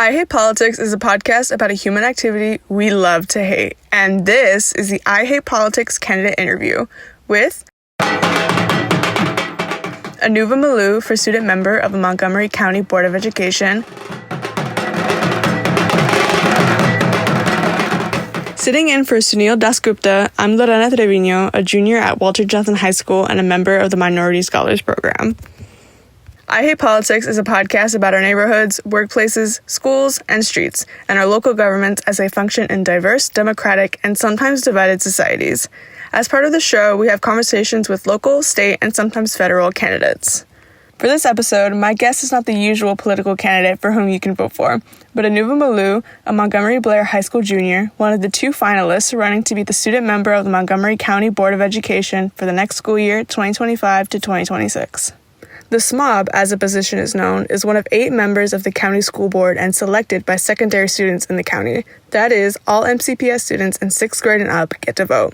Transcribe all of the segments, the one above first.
I Hate Politics is a podcast about a human activity we love to hate. And this is the I Hate Politics candidate interview with Anuva Maloo for student member of the Montgomery County Board of Education. Sitting in for Sunil Dasgupta, I'm Lorena Treviño, a junior at Walter Johnson High School and a member of the Minority Scholars Program. I Hate Politics is a podcast about our neighborhoods, workplaces, schools, and streets, and our local governments as they function in diverse, democratic, and sometimes divided societies. As part of the show, we have conversations with local, state, and sometimes federal candidates. For this episode, my guest is not the usual political candidate for whom you can vote for, but Anuva Maloo, a Montgomery Blair High School junior, one of the two finalists running to be the student member of the Montgomery County Board of Education for the next school year, 2025 to 2026. The SMOB, as the position is known, is one of 8 members of the county school board and selected by secondary students in the county. That is, all MCPS students in 6th grade and up get to vote.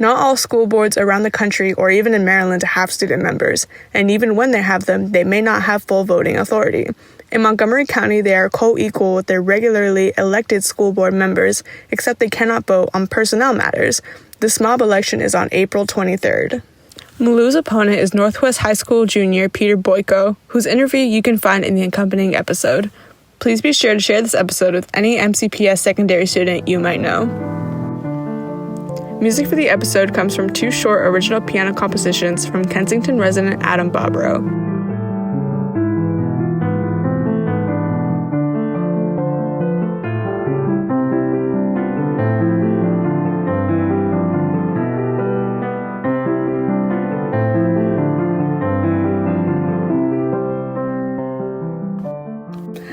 Not all school boards around the country or even in Maryland have student members, and even when they have them, they may not have full voting authority. In Montgomery County, they are co-equal with their regularly elected school board members, except they cannot vote on personnel matters. The SMOB election is on April 23rd. Maloo's opponent is Northwest High School junior Peter Boyko, whose interview you can find in the accompanying episode. Please be sure to share this episode with any MCPS secondary student you might know. Music for the episode comes from 2 short original piano compositions from Kensington resident Adam Bobrow.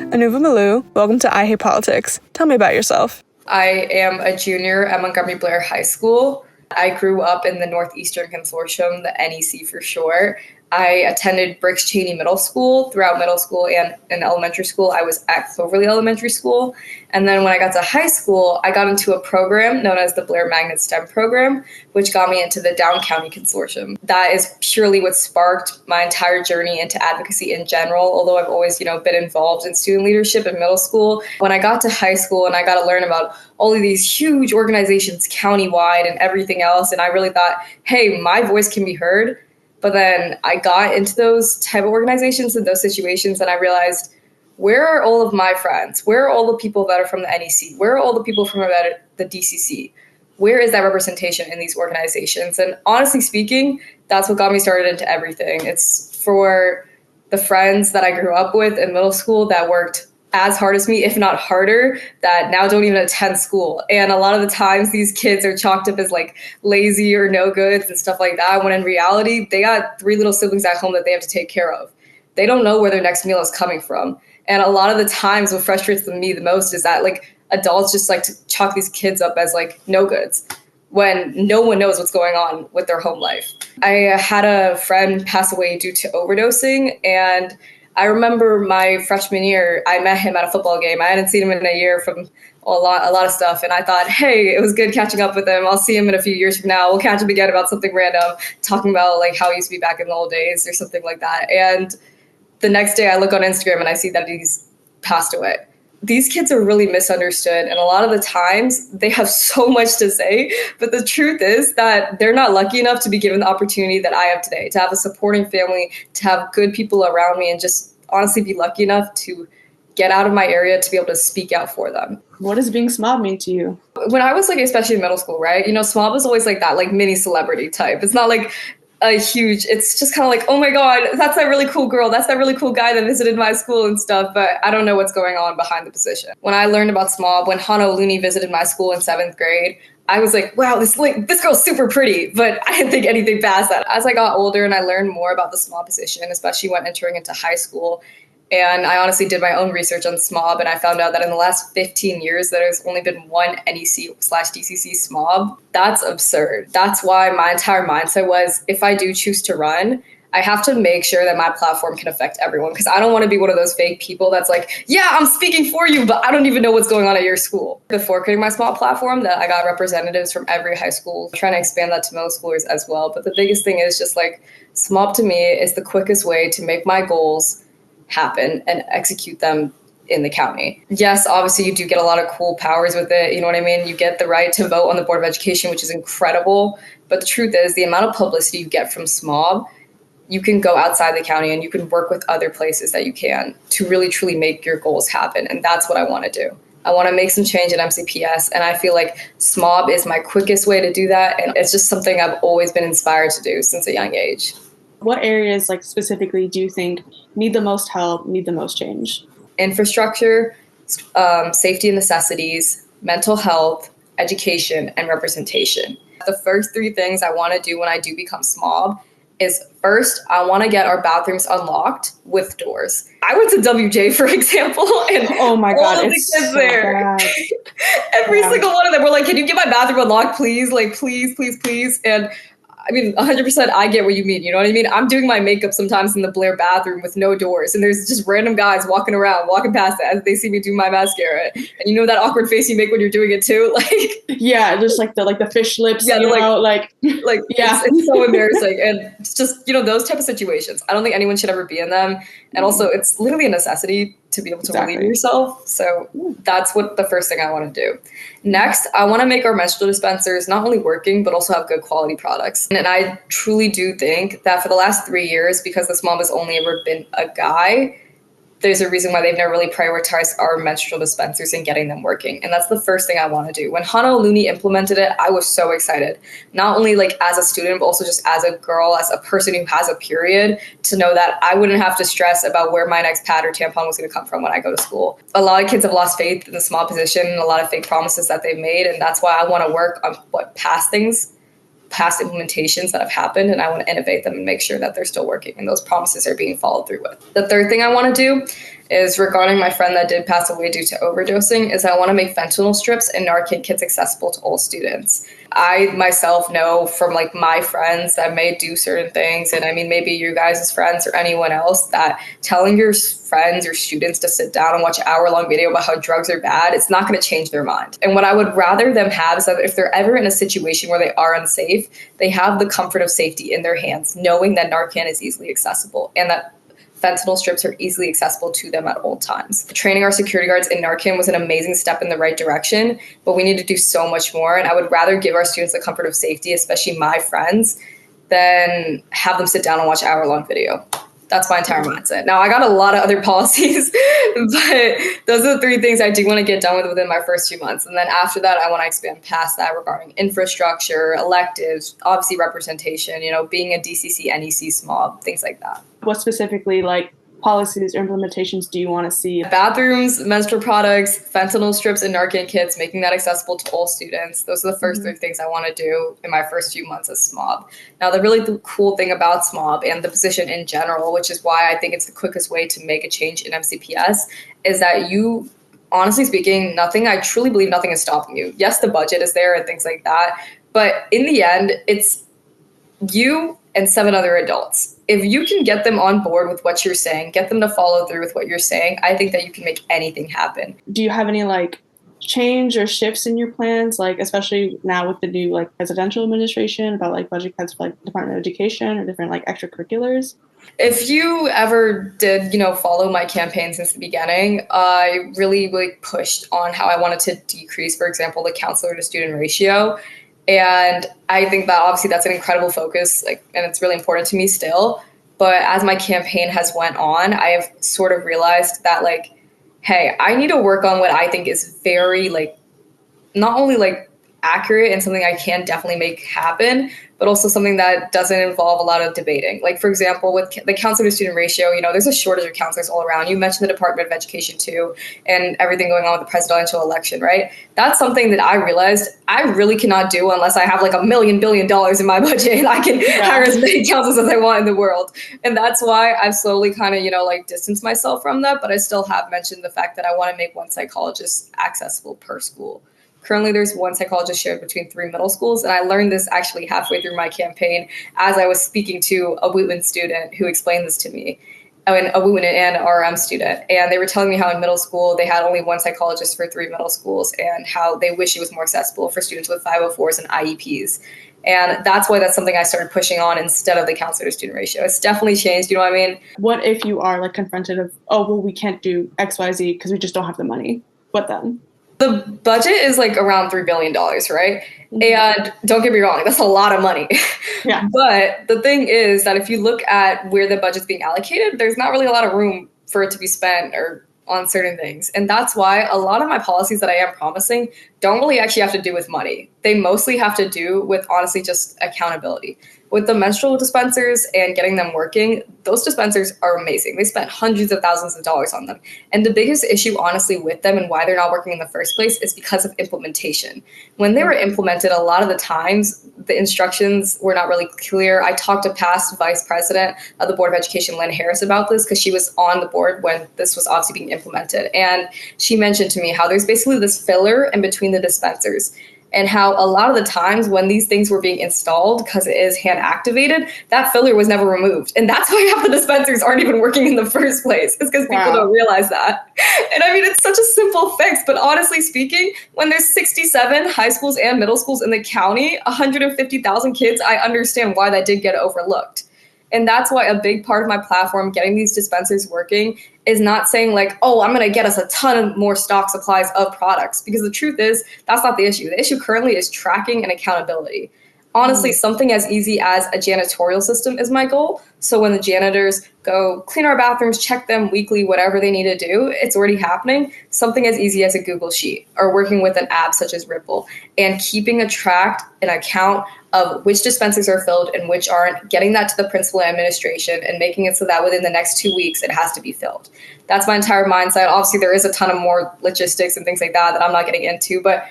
Anuva Maloo, welcome to I Hate Politics. Tell me about yourself. I am a junior at Montgomery Blair High School. I grew up in the Northeastern Consortium, the NEC for short. I attended Briggs Cheney Middle School throughout middle school, and in elementary school, I was at Cloverly Elementary School. And then when I got to high school, I got into a program known as the Blair Magnet STEM program, which got me into the Down County Consortium. That is purely what sparked my entire journey into advocacy in general, although I've always, been involved in student leadership in middle school. When I got to high school and I got to learn about all of these huge organizations countywide and everything else, and I really thought, hey, my voice can be heard. But then I got into those type of organizations and those situations, and I realized, where are all of my friends? Where are all the people that are from the NEC? Where are all the people from the DCC? Where is that representation in these organizations? And honestly speaking, that's what got me started into everything. It's for the friends that I grew up with in middle school that worked as hard as me, if not harder, that now don't even attend school. And a lot of the times these kids are chalked up as like lazy or no goods and stuff like that, when in reality, they got 3 little siblings at home that they have to take care of. They don't know where their next meal is coming from. And a lot of the times what frustrates me the most is that like adults just like to chalk these kids up as like no goods when no one knows what's going on with their home life. I had a friend pass away due to overdosing, and I remember my freshman year, I met him at a football game. I hadn't seen him in a year from a lot of stuff. And I thought, hey, it was good catching up with him. I'll see him in a few years from now. We'll catch up again about something random, talking about like how he used to be back in the old days or something like that. And the next day I look on Instagram and I see that he's passed away. These kids are really misunderstood. And a lot of the times they have so much to say, but the truth is that they're not lucky enough to be given the opportunity that I have today, to have a supporting family, to have good people around me, and just honestly be lucky enough to get out of my area to be able to speak out for them. What does being SMOB mean to you? When I was like, especially in middle school, right? SMOB is always like that, like mini celebrity type. It's not like it's just kind of like, oh my God, that's that really cool girl. That's that really cool guy that visited my school and stuff. But I don't know what's going on behind the position. When I learned about SMOB, when Hana Looney visited my school in 7th grade, I was like, wow, this girl's super pretty, but I didn't think anything past that. As I got older and I learned more about the SMOB position, especially when entering into high school, and I honestly did my own research on SMOB, and I found out that in the last 15 years, there's only been one NEC/DCC SMOB. That's absurd. That's why my entire mindset was, if I do choose to run, I have to make sure that my platform can affect everyone, because I don't want to be one of those fake people that's like, yeah, I'm speaking for you, but I don't even know what's going on at your school. Before creating my small platform, that I got representatives from every high school, trying to expand that to middle schoolers as well. But the biggest thing is just like, SMOB to me is the quickest way to make my goals happen and execute them in the county. Yes, obviously you do get a lot of cool powers with it. You know what I mean? You get the right to vote on the Board of Education, which is incredible. But the truth is, the amount of publicity you get from SMOB, you can go outside the county and you can work with other places that you can to really, truly make your goals happen. And that's what I want to do. I want to make some change in MCPS. And I feel like SMOB is my quickest way to do that. And it's just something I've always been inspired to do since a young age. What areas, like specifically, do you think need the most help, need the most change? Infrastructure, safety and necessities, mental health, education, and representation. The first three things I want to do when I do become SMOB is first, I want to get our bathrooms unlocked with doors. I went to WJ, for example, and oh my God, all of the kids there, every single one of them were like, can you get my bathroom unlocked, please? Like, please, please, please. And I mean, 100% I get what you mean. You know what I mean? I'm doing my makeup sometimes in the Blair bathroom with no doors. And there's just random guys walking past it as they see me do my mascara. And you know that awkward face you make when you're doing it too? Like, yeah, just like the fish lips, yeah, like yeah, it's so embarrassing. And it's just, those type of situations. I don't think anyone should ever be in them. And also it's literally a necessity to be able to relieve yourself. So that's what the first thing I want to do. Next, I want to make our menstrual dispensers not only working, but also have good quality products. And I truly do think that for the last 3 years, because this mom has only ever been a guy, there's a reason why they've never really prioritized our menstrual dispensers and getting them working. And that's the first thing I want to do. When Honolulu implemented it, I was so excited. Not only like as a student, but also just as a girl, as a person who has a period, to know that I wouldn't have to stress about where my next pad or tampon was going to come from when I go to school. A lot of kids have lost faith in the small position and a lot of fake promises that they've made. And that's why I want to work on past implementations that have happened, and I want to innovate them and make sure that they're still working and those promises are being followed through with. The third thing I want to do is regarding my friend that did pass away due to overdosing is I want to make fentanyl strips and Narcan kits accessible to all students. I myself know from like my friends that may do certain things, and I mean maybe you guys' friends or anyone else, that telling your friends or students to sit down and watch an hour-long video about how drugs are bad, it's not going to change their mind. And what I would rather them have is that if they're ever in a situation where they are unsafe, they have the comfort of safety in their hands, knowing that Narcan is easily accessible and that fentanyl strips are easily accessible to them at all times. Training our security guards in Narcan was an amazing step in the right direction, but we need to do so much more. And I would rather give our students the comfort of safety, especially my friends, than have them sit down and watch an hour-long video. That's my entire mindset. Now, I got a lot of other policies, but those are the three things I do want to get done with within my first 2 months. And then after that, I want to expand past that regarding infrastructure, electives, obviously representation, being a DCC, NEC SMOB, things like that. What specifically, like, policies or implementations do you want to see? Bathrooms, menstrual products, fentanyl strips, and Narcan kits, making that accessible to all students. Those are the first three things I want to do in my first few months as SMOB. Now, the really cool thing about SMOB and the position in general, which is why I think it's the quickest way to make a change in MCPS, is that you, honestly speaking, I truly believe nothing is stopping you. Yes, the budget is there and things like that, but in the end, it's you and 7 other adults. If you can get them on board with what you're saying, get them to follow through with what you're saying, I think that you can make anything happen. Do you have any like change or shifts in your plans, like especially now with the new like presidential administration, about like budget cuts for like Department of Education or different like extracurriculars? If you ever did, follow my campaign since the beginning, I really pushed on how I wanted to decrease, for example, the counselor to student ratio. And I think that obviously that's an incredible focus, and it's really important to me still. But as my campaign has went on, I have sort of realized that hey, I need to work on what I think is very not only accurate and something I can definitely make happen, but also something that doesn't involve a lot of debating. Like, for example, with the counselor to student ratio, there's a shortage of counselors all around. You mentioned the Department of Education too, and everything going on with the presidential election, right? That's something that I realized I really cannot do unless I have $1 million billion in my budget and I can hire as many counselors as I want in the world. And that's why I've slowly kind of, distanced myself from that. But I still have mentioned the fact that I want to make one psychologist accessible per school. Currently, there's one psychologist shared between 3 middle schools, and I learned this actually halfway through my campaign as I was speaking to a Wheatland student who explained this to me. a woman and an RM student. And they were telling me how in middle school, they had only one psychologist for 3 middle schools and how they wish it was more accessible for students with 504s and IEPs. And that's why that's something I started pushing on instead of the counselor to student ratio. It's definitely changed. You know what I mean? What if you are like confronted of, oh, well, we can't do XYZ because we just don't have the money? What then? The budget is like around $3 billion, right? Mm-hmm. And don't get me wrong, that's a lot of money. Yeah. But the thing is that if you look at where the budget's being allocated, there's not really a lot of room for it to be spent or on certain things. And that's why a lot of my policies that I am promising don't really actually have to do with money. They mostly have to do with honestly just accountability. With the menstrual dispensers and getting them working, those dispensers are amazing. They spent hundreds of thousands of dollars on them. And the biggest issue, honestly, with them and why they're not working in the first place is because of implementation. When they were implemented, a lot of the times, the instructions were not really clear. I talked to past vice president of the Board of Education, Lynn Harris, about this because she was on the board when this was obviously being implemented. And she mentioned to me how there's basically this filler in between the dispensers. And how a lot of the times when these things were being installed, because it is hand activated, that filler was never removed. And that's why half the dispensers aren't even working in the first place. It's because people don't realize that. And I mean, it's such a simple fix. But honestly speaking, when there's 67 high schools and middle schools in the county, 150,000 kids, I understand why that did get overlooked. And that's why a big part of my platform, getting these dispensers working, is not saying like, oh, I'm going to get us a ton of more stock supplies of products. Because the truth is, that's not the issue. The issue currently is tracking and accountability. Honestly, something as easy as a janitorial system is my goal. So when the janitors go clean our bathrooms, check them weekly, whatever they need to do, it's already happening. Something as easy as a Google Sheet or working with an app such as Ripple and keeping a track, an account of which dispensers are filled and which aren't, getting that to the principal and administration and making it so that within the next 2 weeks, it has to be filled. That's my entire mindset. Obviously, there is a ton of more logistics and things like that I'm not getting into, but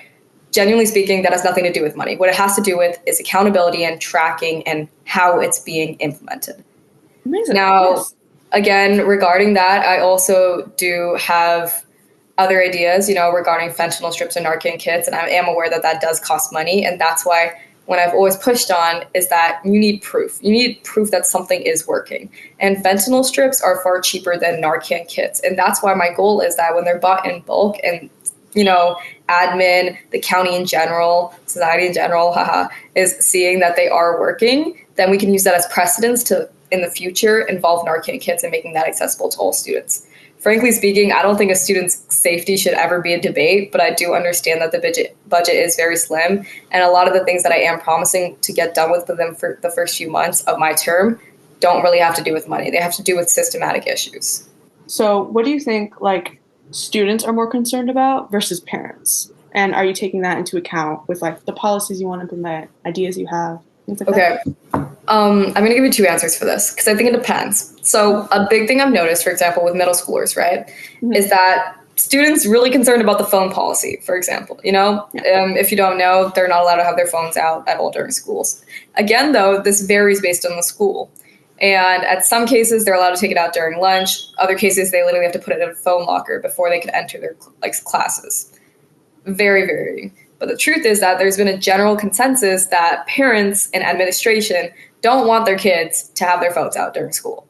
genuinely speaking, that has nothing to do with money. What it has to do with is accountability and tracking and how it's being implemented. Amazing. Now, again, regarding that, I also do have other ideas, regarding fentanyl strips and Narcan kits, and I am aware that that does cost money, and that's why what I've always pushed on is that you need proof. You need proof that something is working. And fentanyl strips are far cheaper than Narcan kits, and that's why my goal is that when they're bought in bulk and admin, the county in general, society in general, is seeing that they are working, then we can use that as precedence to, in the future, involve Narcan kits and making that accessible to all students. Frankly speaking, I don't think a student's safety should ever be a debate, but I do understand that the budget is very slim. And a lot of the things that I am promising to get done with them for the first few months of my term don't really have to do with money. They have to do with systematic issues. So what do you think, students are more concerned about versus parents? And are you taking that into account with the policies you want to implement, ideas you have, things like that? I'm going to give you 2 answers for this because I think it depends. So a big thing I've noticed, for example, with middle schoolers, right, is that students really concerned about the phone policy, for example. If you don't know, they're not allowed to have their phones out at all during schools. Again, though, this varies based on the school. And at some cases, they're allowed to take it out during lunch. Other cases, they literally have to put it in a phone locker before they can enter their classes. Very, very. But the truth is that there's been a general consensus that parents and administration don't want their kids to have their phones out during school.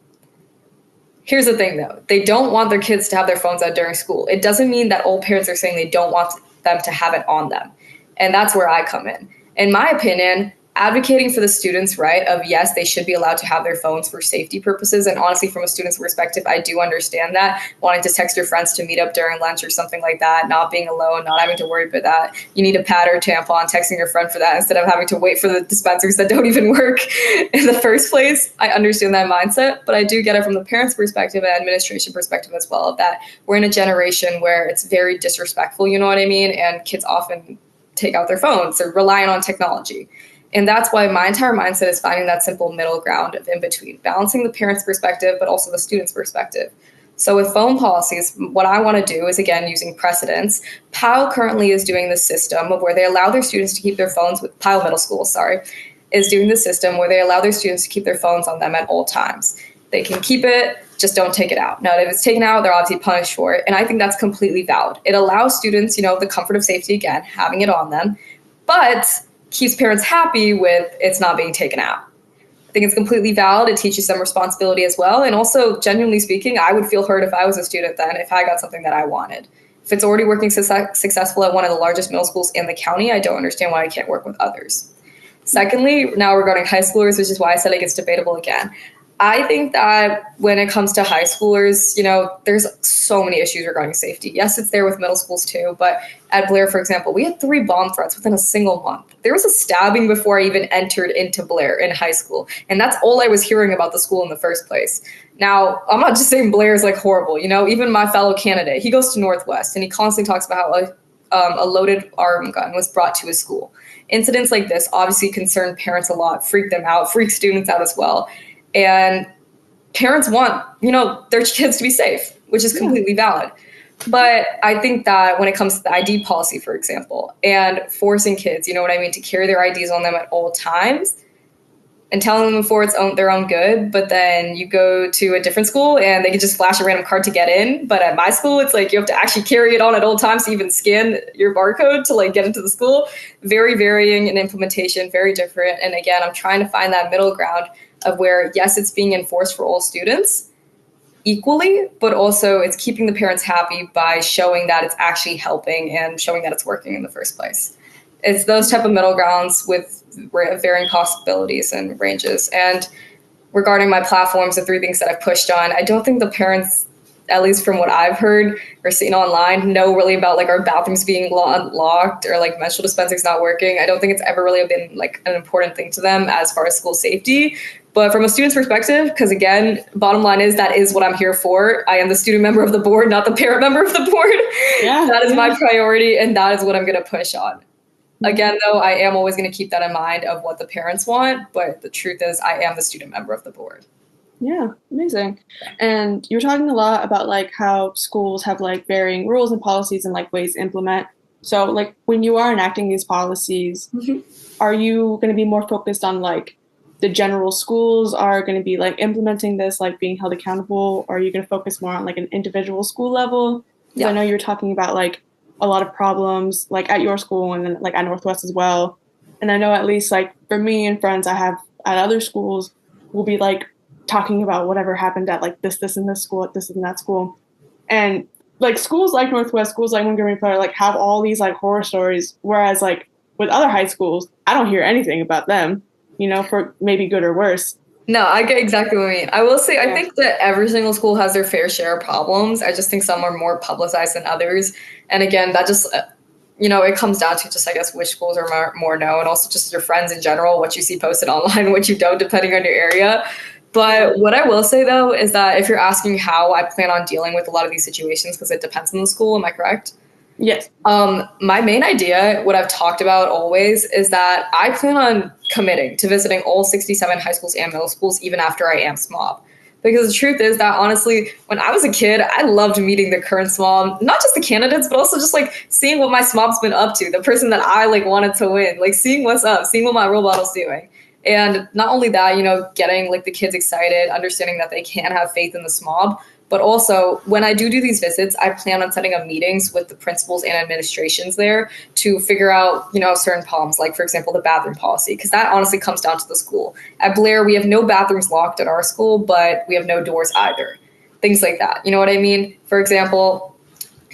Here's the thing, though. They don't want their kids to have their phones out during school. It doesn't mean that all parents are saying they don't want them to have it on them. And that's where I come in. In my opinion, advocating for the students' right of, yes, they should be allowed to have their phones for safety purposes. And honestly, from a student's perspective, I do understand that. Wanting to text your friends to meet up during lunch or something like that, not being alone, not having to worry about that. You need a pad or tampon, texting your friend for that instead of having to wait for the dispensers that don't even work in the first place. I understand that mindset, but I do get it from the parents' perspective and administration perspective as well, of that we're in a generation where it's very disrespectful, you know what I mean? And kids often take out their phones. They're relying on technology. And that's why my entire mindset is finding that simple middle ground of in between, balancing the parent's perspective, but also the student's perspective. So with phone policies, what I want to do is, again, using precedents. PAL currently is doing this system of where they allow their students to keep their phones with PAL middle school, is doing the system where they allow their students to keep their phones on them at all times. They can keep it, just don't take it out. Now, if it's taken out, they're obviously punished for it. And I think that's completely valid. It allows students, the comfort of safety, again, having it on them, but keeps parents happy with it's not being taken out. think it's completely valid. It teaches them responsibility as well. And also, genuinely speaking, I would feel hurt if I was a student then, if I got something that I wanted. If it's already working successful at one of the largest middle schools in the county, I don't understand why I can't work with others. Secondly, now regarding high schoolers, which is why I said it gets debatable again. I think that when it comes to high schoolers, there's so many issues regarding safety. Yes, it's there with middle schools too, but at Blair, for example, we had 3 bomb threats within a single month. There was a stabbing before I even entered into Blair in high school, and that's all I was hearing about the school in the first place. Now, I'm not just saying Blair is like horrible, even my fellow candidate, he goes to Northwest, and he constantly talks about how a loaded arm gun was brought to his school. Incidents like this obviously concern parents a lot, freak them out, freak students out as well. And parents want, their kids to be safe, which is completely valid. But I think that when it comes to the ID policy, for example, and forcing kids, to carry their IDs on them at all times and telling them for their own good, but then you go to a different school and they can just flash a random card to get in. But at my school, it's like you have to actually carry it on at all times to even scan your barcode to get into the school. Very varying in implementation, very different. And again, I'm trying to find that middle ground of where, yes, it's being enforced for all students equally, but also it's keeping the parents happy by showing that it's actually helping and showing that it's working in the first place. It's those type of middle grounds with varying possibilities and ranges. And regarding my platforms, the 3 things that I've pushed on, I don't think the parents, at least from what I've heard or seen online, know really about our bathrooms being locked or menstrual dispensers not working. I don't think it's ever really been an important thing to them as far as school safety. But from a student's perspective, because again, bottom line is that is what I'm here for. I am the student member of the board, not the parent member of the board. Yeah, that is my priority, and that is what I'm going to push on. Again, though, I am always going to keep that in mind of what the parents want, but the truth is I am the student member of the board. Yeah, amazing. And you were talking a lot about how schools have varying rules and policies and ways to implement. So when you are enacting these policies, are you going to be more focused on the general schools are going to be implementing this, being held accountable? Or are you going to focus more on an individual school level? Because I know you were talking about a lot of problems at your school and then at Northwest as well. And I know at least for me and friends I have at other schools, we'll be talking about whatever happened at this and this school, at this and that school. And schools like Northwest, schools like Montgomery Blair have all these horror stories, whereas with other high schools, I don't hear anything about them, for maybe good or worse. No, I get exactly what you mean. I will say, I think that every single school has their fair share of problems. I just think some are more publicized than others. And again, that just, it comes down to just, I guess, which schools are more known, also just your friends in general, what you see posted online, what you don't, depending on your area. But what I will say, though, is that if you're asking how I plan on dealing with a lot of these situations, because it depends on the school, am I correct? Yes. My main idea, what I've talked about always, is that I plan on committing to visiting all 67 high schools and middle schools, even after I am SMOB. Because the truth is that, honestly, when I was a kid, I loved meeting the current SMOB, not just the candidates, but also just seeing what my SMOB's been up to, the person that I wanted to win, seeing what's up, seeing what my role model's doing. And not only that, getting the kids excited, understanding that they can have faith in the SMOB, but also when I do these visits, I plan on setting up meetings with the principals and administrations there to figure out, certain problems, for example, the bathroom policy, because that honestly comes down to the school. At Blair, we have no bathrooms locked at our school, but we have no doors either. Things like that. You know what I mean? For example,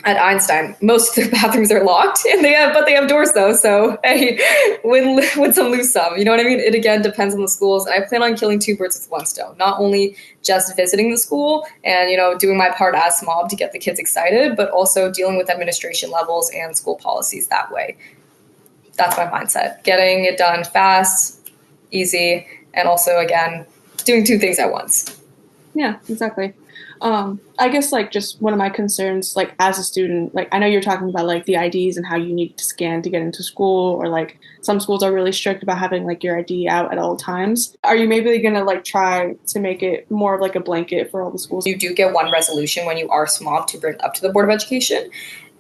at Einstein, most of their bathrooms are locked, but they have doors though. So hey, win some, lose some. You know what I mean? It again depends on the schools. I plan on killing 2 birds with 1 stone. Not only just visiting the school and doing my part as SMOB to get the kids excited, but also dealing with administration levels and school policies that way. That's my mindset: getting it done fast, easy, and also again doing 2 things at once. Yeah, exactly. I guess just one of my concerns, as a student, I know you're talking about the IDs and how you need to scan to get into school, or some schools are really strict about having your ID out at all times. Are you maybe going to try to make it more of a blanket for all the schools? You do get one resolution when you are SMOB to bring up to the Board of Education.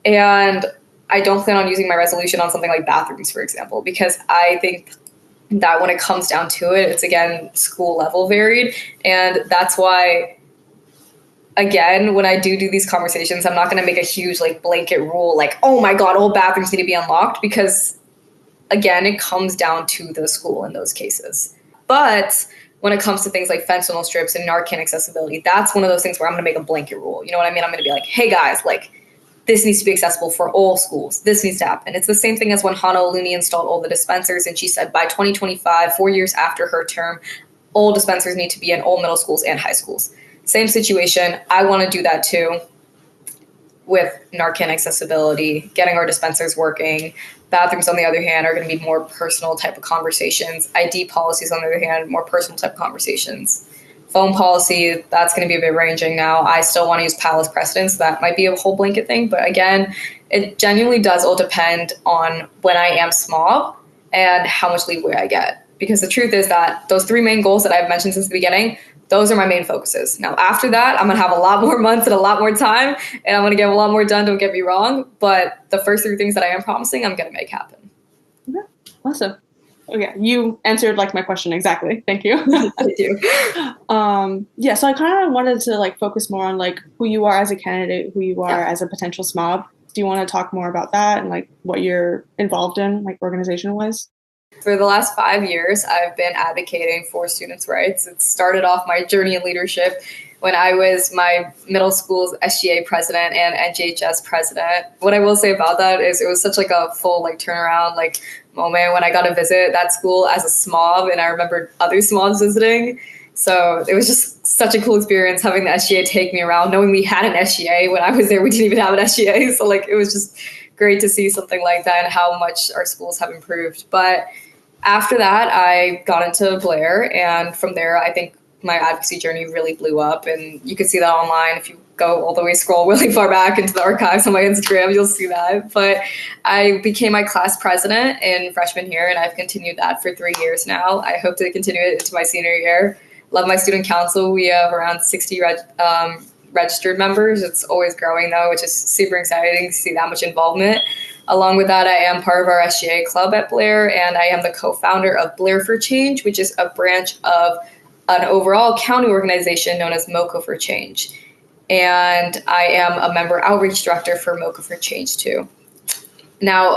And I don't plan on using my resolution on something like bathrooms, for example, because I think that when it comes down to it, it's again school level varied. And that's why, again, when I do these conversations, I'm not going to make a huge blanket rule oh my God, all bathrooms need to be unlocked, because again, it comes down to the school in those cases. But when it comes to things like fentanyl strips and Narcan accessibility, that's one of those things where I'm going to make a blanket rule. You know what I mean? I'm going to be like, hey guys, like this needs to be accessible for all schools. This needs to happen. It's the same thing as when Honolulu installed all the dispensers, and she said by 2025, 4 years after her term, all dispensers need to be in all middle schools and high schools. Same situation. I want to do that too with Narcan accessibility, getting our dispensers working. Bathrooms, on the other hand, are going to be more personal type of conversations. ID policies, on the other hand, more personal type of conversations. Phone policy, that's going to be a bit ranging now. I still want to use palace precedents. That might be a whole blanket thing. But again, it genuinely does all depend on when I am SMOB and how much leeway I get. Because the truth is that those 3 main goals that I've mentioned since the beginning, those are my main focuses. Now, after that, I'm going to have a lot more months and a lot more time, and I'm going to get a lot more done, don't get me wrong. But the first 3 things that I am promising, I'm going to make happen. Okay. Awesome. Okay, you answered like my question exactly. Thank you. Thank you. Yeah, so I kind of wanted to like focus more on like who you are as a candidate, who you are as a potential SMOB. Do you want to talk more about that and like what you're involved in, like organization-wise? For the last 5 years, I've been advocating for students' rights. It started off my journey in leadership when I was my middle school's SGA president and NJHS president. What I will say about that is it was such like a full like turnaround like moment when I got to visit that school as a SMOB, and I remember other SMOBs visiting. So it was just such a cool experience having the SGA take me around, knowing we had an SGA. When I was there, we didn't even have an SGA. So like it was just great to see something like that and how much our schools have improved. But after that, I got into Blair, and from there, I think my advocacy journey really blew up, and you can see that online. If you go all the way, scroll really far back into the archives on my Instagram, you'll see that. But I became my class president in freshman year, and I've continued that for 3 years now. I hope to continue it into my senior year. Love my student council. We have around 60 registered members. It's always growing though, which is super exciting to see that much involvement. Along with that, I am part of our SGA club at Blair, and I am the co-founder of Blair for Change, which is a branch of an overall county organization known as MoCo for Change. And I am a member outreach director for MoCo for Change too. Now,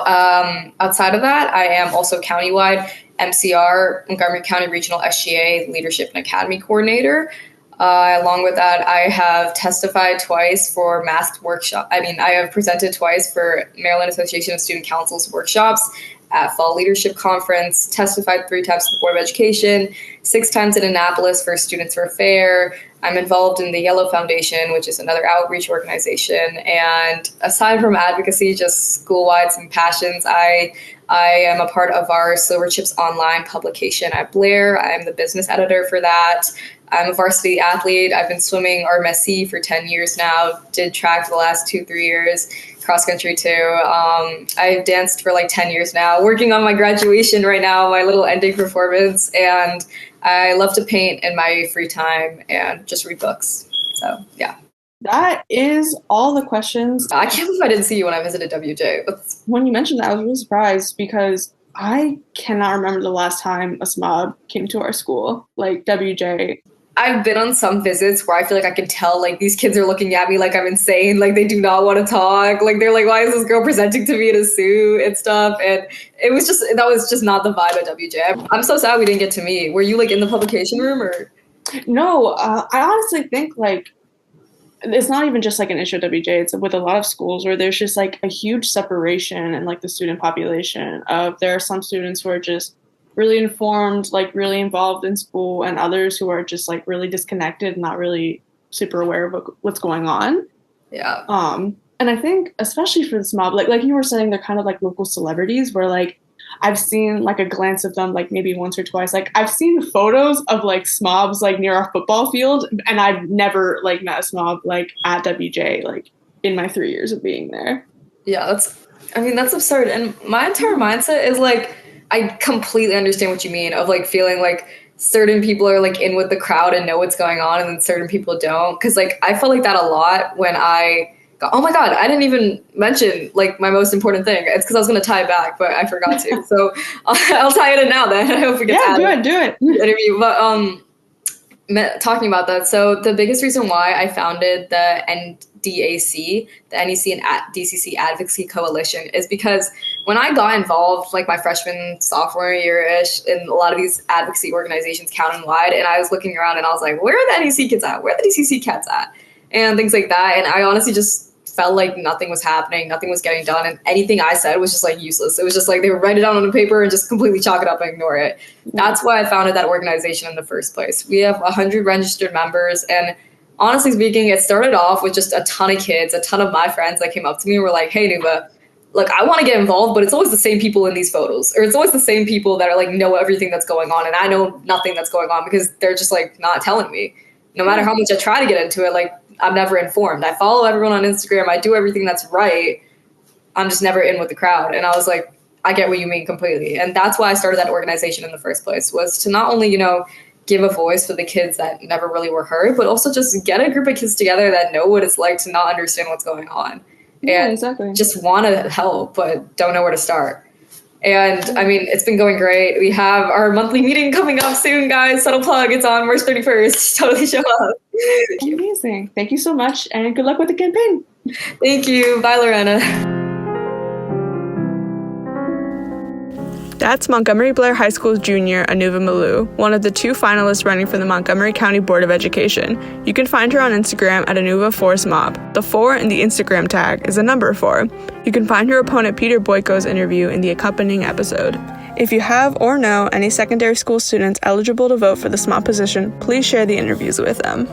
outside of that, I am also countywide MCR, Montgomery County Regional SGA Leadership and Academy Coordinator. Along with that, I have testified twice for masked workshop. I have presented twice for Maryland Association of Student Councils workshops at Fall Leadership Conference, testified 3 times to the Board of Education, 6 times in Annapolis for Students for Fair. I'm involved in the Yellow Foundation, which is another outreach organization. And aside from advocacy, just school-wide some passions, I am a part of our Silver Chips Online publication at Blair. I'm the business editor for that. I'm a varsity athlete. I've been swimming RMSC for 10 years now, did track for the last 2-3 years, cross country too. I've danced for like 10 years now, working on my graduation right now, my little ending performance. And I love to paint in my free time and just read books. So, yeah. That is all the questions. I can't believe I didn't see you when I visited WJ. When you mentioned that, I was really surprised because I cannot remember the last time a SMOB came to our school, like WJ. I've been on some visits where I feel like I can tell like these kids are looking at me like I'm insane, like they do not want to talk, like they're like, why is this girl presenting to me in a suit and stuff? And that was just not the vibe at WJ. I'm so sad we didn't get to meet. Were you like in the publication room or? No, I honestly think like it's not even just like an issue at WJ. It's with a lot of schools where there's just like a huge separation in like the student population of there are some students who are just really informed, like really involved in school, and others who are just like really disconnected, not really super aware of what's going on. Yeah. And I think especially for the SMOB, like you were saying, they're kind of like local celebrities where like I've seen like a glance of them like maybe once or twice. Like I've seen photos of like SMOBs like near our football field, and I've never like met a SMOB like at WJ like in my 3 years of being there. Yeah, that's absurd. And my entire mindset is like, I completely understand what you mean of like feeling like certain people are like in with the crowd and know what's going on, and then certain people don't. Cause like I felt like that a lot when I got, oh my God, I didn't even mention like my most important thing. It's because I was going to tie it back, but I forgot to. So I'll tie it in now then. I hope we get to do it. Interview. But talking about that, so the biggest reason why I founded the DAC, the NEC and DCC Advocacy Coalition, is because when I got involved, like my freshman, sophomore year-ish, in a lot of these advocacy organizations countywide, and I was looking around and I was like, where are the NEC kids at? Where are the DCC cats at? And things like that. And I honestly just felt like nothing was happening, nothing was getting done, and anything I said was just like useless. It was just like they would write it down on the paper and just completely chalk it up and ignore it. That's why I founded that organization in the first place. We have 100 registered members, and honestly speaking, it started off with just a ton of kids, a ton of my friends that came up to me and were like, hey, Anuva, look, I want to get involved, but it's always the same people in these photos, or it's always the same people that are like know everything that's going on, and I know nothing that's going on because they're just like not telling me. No matter how much I try to get into it, like I'm never informed. I follow everyone on Instagram. I do everything that's right. I'm just never in with the crowd. And I was like, I get what you mean completely. And that's why I started that organization in the first place, was to not only, give a voice for the kids that never really were heard, but also just get a group of kids together that know what it's like to not understand what's going on. Yeah, and exactly. Just want to help, but don't know where to start. And I mean, it's been going great. We have our monthly meeting coming up soon, guys. Subtle plug. It's on March 31st. Totally show up. Amazing. Thank you so much. And good luck with the campaign. Thank you. Bye, Lorena. That's Montgomery Blair High School's junior, Anuva Maloo, one of the 2 finalists running for the Montgomery County Board of Education. You can find her on Instagram at Anuva4SMOB. The 4 in the Instagram tag is a number 4. You can find her opponent Peter Boyko's interview in the accompanying episode. If you have or know any secondary school students eligible to vote for the SMOB position, please share the interviews with them.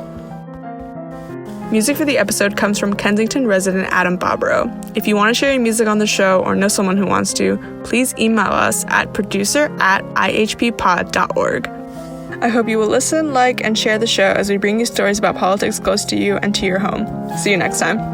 Music for the episode comes from Kensington resident Adam Bobrow. If you want to share your music on the show or know someone who wants to, please email us at producer@ihppod.org. I hope you will listen, like, and share the show as we bring you stories about politics close to you and to your home. See you next time.